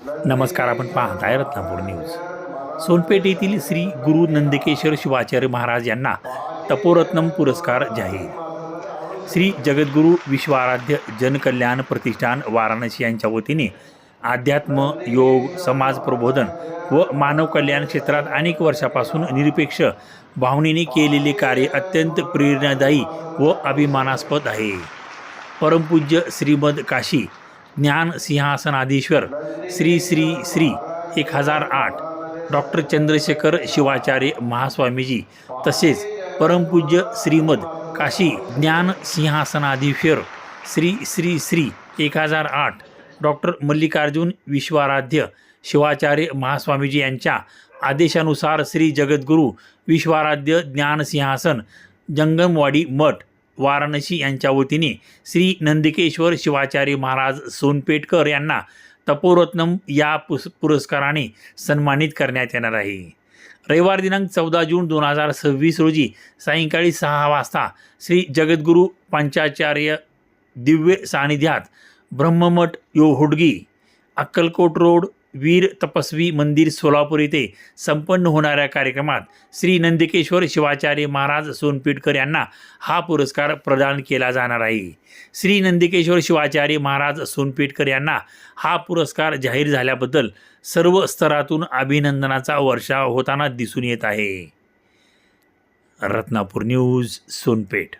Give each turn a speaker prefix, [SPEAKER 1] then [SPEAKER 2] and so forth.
[SPEAKER 1] नमस्कार, आपण पाहताय रत्नापूर न्यूज। सोनपेठ येथील श्री गुरु नंदकेश्वर शिवाचार्य महाराज यांना तपोरत्नम पुरस्कार जाहीर। श्री जगद्गुरु विश्वाराध्य जनकल्याण प्रतिष्ठान वाराणसी यांच्या वतीने अध्यात्म, योग, समाज प्रबोधन व मानव कल्याण क्षेत्रात अनेक वर्षापासून निरपेक्ष भावनेने केलेले कार्य अत्यंत प्रेरणादायी व अभिमानास्पद आहे। परमपूज्य श्रीमद काशी ज्ञान सिंहासनाधीश्वर श्री श्री श्री 1008 डॉक्टर चंद्रशेखर शिवाचार्य महास्वामीजी तसेच परमपूज्य श्रीमद काशी ज्ञान सिंहासनाधीश्वर श्री श्री श्री 1008 डॉक्टर मल्लिकार्जुन विश्वाराध्य शिवाचार्य महास्वामीजी यांच्या आदेशानुसार श्री जगद्गुरु विश्वाराध्य ज्ञान सिंहासन जंगमवाडी मठ वाराणसी यांच्या वतीने श्री नंदकेश्वर शिवाचार्य महाराज सोनपेठकर यांना तपोरत्नम या पुरस्काराने सन्मानित करण्यात येणार आहे। रविवार दिनांक 14 जून 2026 रोजी सायंकाळी 6 वाजता श्री जगद्गुरु पंचाचार्य दिव्य सानिध्यात ब्रह्ममठ हुडगी अक्कलकोट रोड वीर तपस्वी मंदिर सोलापूर येथे संपन्न होणाऱ्या कार्यक्रमात श्री नंदकेश्वर शिवाचार्य महाराज सोनपेठकर यांना हा पुरस्कार प्रदान केला जाणार आहे। श्री नंदकेश्वर शिवाचार्य महाराज सोनपेठकर यांना हा पुरस्कार जाहीर झाल्याबद्दल सर्व स्तरातून अभिनंदनाचा वर्षाव होताना दिसून येत आहे। रत्नापूर न्यूज, सोनपेठ।